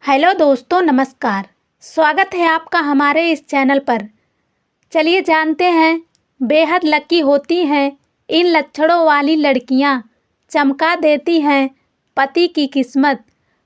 Hello दोस्तों, नमस्कार। स्वागत है आपका हमारे इस चैनल पर। चलिए जानते हैं बेहद लकी होती हैं इन लक्षणों वाली लड़कियां, चमका देती हैं पति की किस्मत।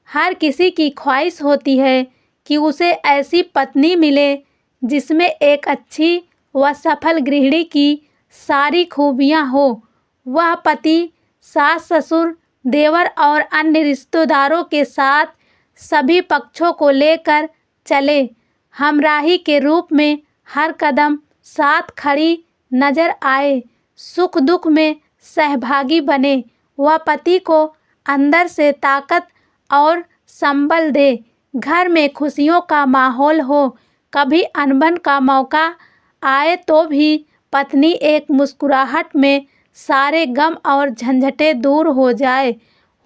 हर किसी की ख्वाहिश होती है कि उसे ऐसी पत्नी मिले जिसमें एक अच्छी व सफल गृहिणी की सारी खूबियां हो। वह पति सास ससुर देवर और अन्य रिश्तेदारों के साथ सभी पक्षों को लेकर चले, हमराही के रूप में हर कदम साथ खड़ी नजर आए, सुख दुख में सहभागी बने। वह पति को अंदर से ताकत और संबल दे, घर में खुशियों का माहौल हो। कभी अनबन का मौका आए तो भी पत्नी एक मुस्कुराहट में सारे गम और झंझटें दूर हो जाए।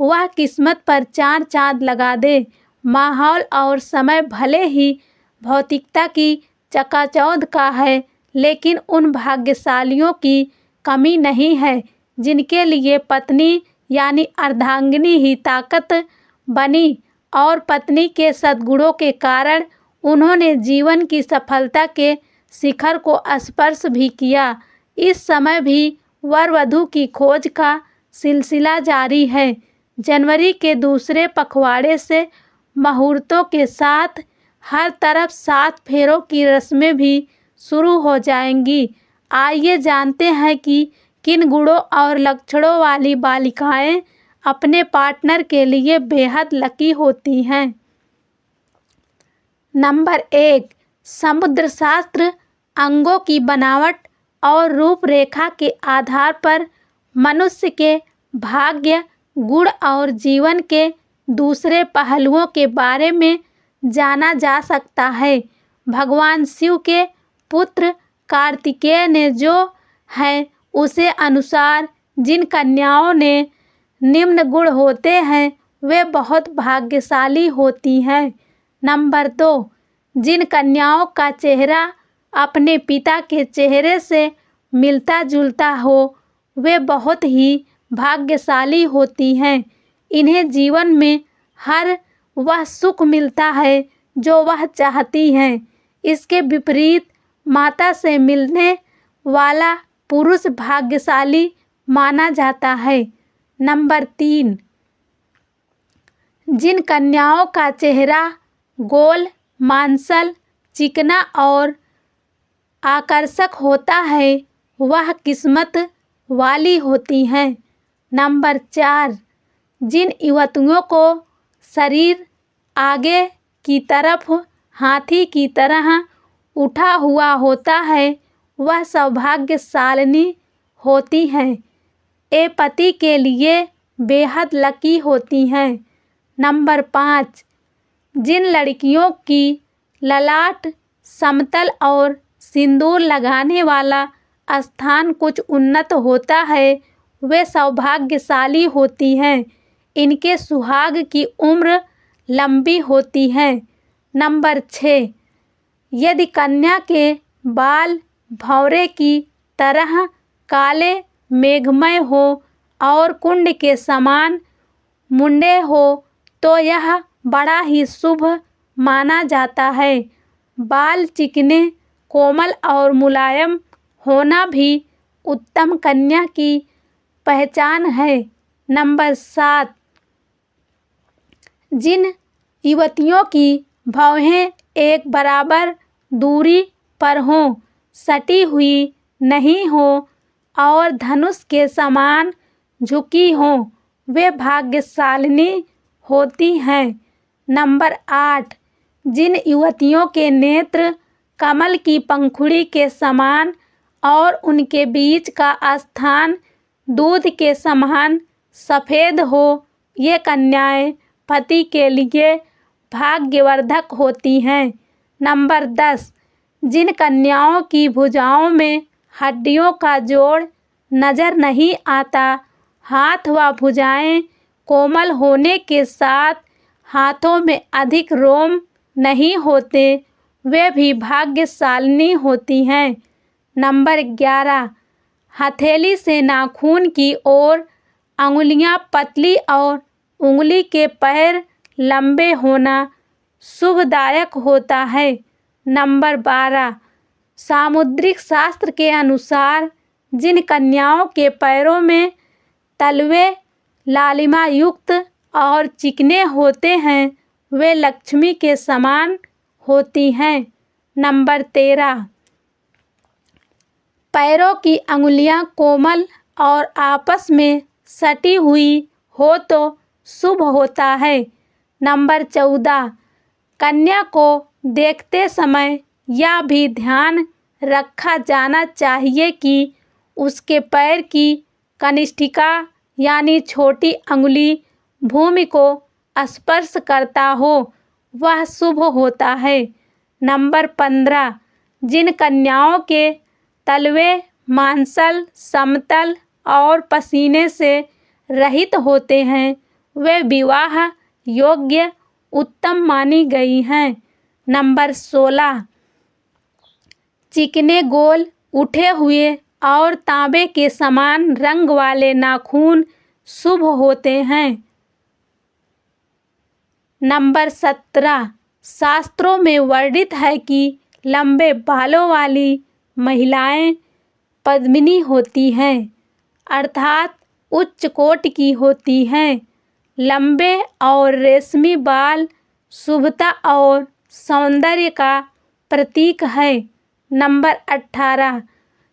वह किस्मत पर चार चांद लगा दे। माहौल और समय भले ही भौतिकता की चकाचौंध का है, लेकिन उन भाग्यशालियों की कमी नहीं है जिनके लिए पत्नी यानी अर्धांगिनी ही ताकत बनी और पत्नी के सद्गुणों के कारण उन्होंने जीवन की सफलता के शिखर को स्पर्श भी किया। इस समय भी वर वधू की खोज का सिलसिला जारी है। जनवरी के दूसरे पखवाड़े से मुहूर्तों के साथ हर तरफ 7 फेरों की रस्में भी शुरू हो जाएंगी। आइए जानते हैं कि किन गुणों और लक्षणों वाली बालिकाएं अपने पार्टनर के लिए बेहद लकी होती हैं। नंबर 1, समुद्र शास्त्र। अंगों की बनावट और रूपरेखा के आधार पर मनुष्य के भाग्य, गुण और जीवन के दूसरे पहलुओं के बारे में जाना जा सकता है। भगवान शिव के पुत्र कार्तिकेय ने जो है उसे अनुसार जिन कन्याओं ने निम्न गुण होते हैं वे बहुत भाग्यशाली होती हैं। नंबर 2, जिन कन्याओं का चेहरा अपने पिता के चेहरे से मिलता जुलता हो वे बहुत ही भाग्यशाली होती हैं। इन्हें जीवन में हर वह सुख मिलता है जो वह चाहती हैं। इसके विपरीत माता से मिलने वाला पुरुष भाग्यशाली माना जाता है। नंबर 3, जिन कन्याओं का चेहरा गोल, मांसल, चिकना और आकर्षक होता है वह किस्मत वाली होती हैं। नंबर 4, जिन युवतियों को शरीर आगे की तरफ हाथी की तरह उठा हुआ होता है वह सौभाग्यशालिनी होती हैं। ये पति के लिए बेहद लकी होती हैं। नंबर 5, जिन लड़कियों की ललाट समतल और सिंदूर लगाने वाला स्थान कुछ उन्नत होता है वे सौभाग्यशाली होती हैं। इनके सुहाग की उम्र लंबी होती है। नंबर 6, यदि कन्या के बाल भंवरे की तरह काले मेघमय हो और कुंड के समान मुंडे हो तो यह बड़ा ही शुभ माना जाता है। बाल चिकने, कोमल और मुलायम होना भी उत्तम कन्या की पहचान है। नंबर 7, जिन युवतियों की भौहें एक बराबर दूरी पर हों, सटी हुई नहीं हो और धनुष के समान झुकी हों वे भाग्यशालिनी होती हैं। नंबर 8, जिन युवतियों के नेत्र कमल की पंखुड़ी के समान और उनके बीच का स्थान दूध के समान सफ़ेद हो ये कन्याएं पति के लिए भाग्यवर्धक होती हैं। नंबर 10, जिन कन्याओं की भुजाओं में हड्डियों का जोड़ नज़र नहीं आता, हाथ व भुजाएं कोमल होने के साथ हाथों में अधिक रोम नहीं होते वे भी भाग्यशालिनी होती हैं। नंबर 11, हथेली से नाखून की ओर अंगुलियां पतली और उंगली के पैर लंबे होना शुभदायक होता है। नंबर 12, सामुद्रिक शास्त्र के अनुसार जिन कन्याओं के पैरों में तलवे लालिमा युक्त और चिकने होते हैं वे लक्ष्मी के समान होती हैं। नंबर 13, पैरों की अंगुलियां कोमल और आपस में सटी हुई हो तो शुभ होता है। नंबर 14, कन्या को देखते समय यह भी ध्यान रखा जाना चाहिए कि उसके पैर की कनिष्ठिका यानी छोटी अंगुली भूमि को स्पर्श करता हो, वह शुभ होता है। नंबर 15, जिन कन्याओं के तलवे मांसल, समतल और पसीने से रहित होते हैं वे विवाह योग्य उत्तम मानी गई हैं। नंबर 16, चिकने गोल उठे हुए और तांबे के समान रंग वाले नाखून शुभ होते हैं। नंबर 17, शास्त्रों में वर्णित है कि लंबे बालों वाली महिलाएं पद्मिनी होती हैं, अर्थात उच्च कोट की होती हैं। लंबे और रेशमी बाल शुभता और सौंदर्य का प्रतीक है। नंबर 18,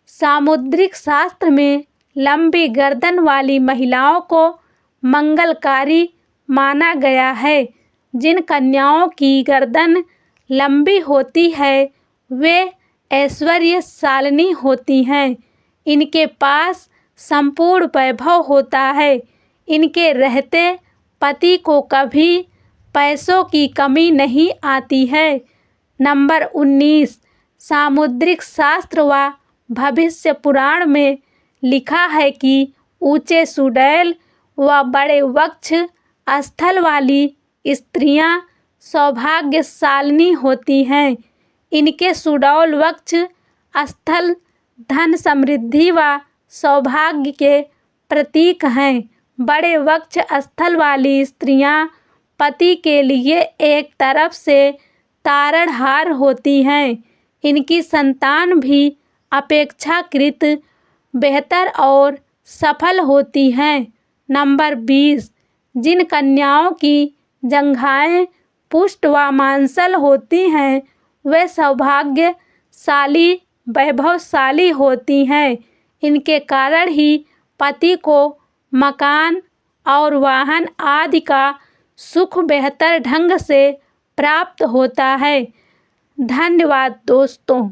सामुद्रिक शास्त्र में लंबी गर्दन वाली महिलाओं को मंगलकारी माना गया है। जिन कन्याओं की गर्दन लंबी होती है वे ऐश्वर्यशालिनी होती हैं। इनके पास संपूर्ण वैभव होता है। इनके रहते पति को कभी पैसों की कमी नहीं आती है। नंबर 19, सामुद्रिक शास्त्र व भविष्य पुराण में लिखा है कि ऊंचे सुडैल व बड़े वक्ष स्थल वाली स्त्रियां सौभाग्यशालिनी होती हैं। इनके सुडौल वक्ष स्थल धन समृद्धि व सौभाग्य के प्रतीक हैं। बड़े वक्ष स्थल वाली स्त्रियां पति के लिए एक तरफ से तारणहार होती हैं। इनकी संतान भी अपेक्षाकृत बेहतर और सफल होती हैं। नंबर 20, जिन कन्याओं की जंघाएं पुष्ट व मांसल होती हैं वे सौभाग्यशाली वैभवशाली होती हैं। इनके कारण ही पति को मकान और वाहन आदि का सुख बेहतर ढंग से प्राप्त होता है। धन्यवाद दोस्तों।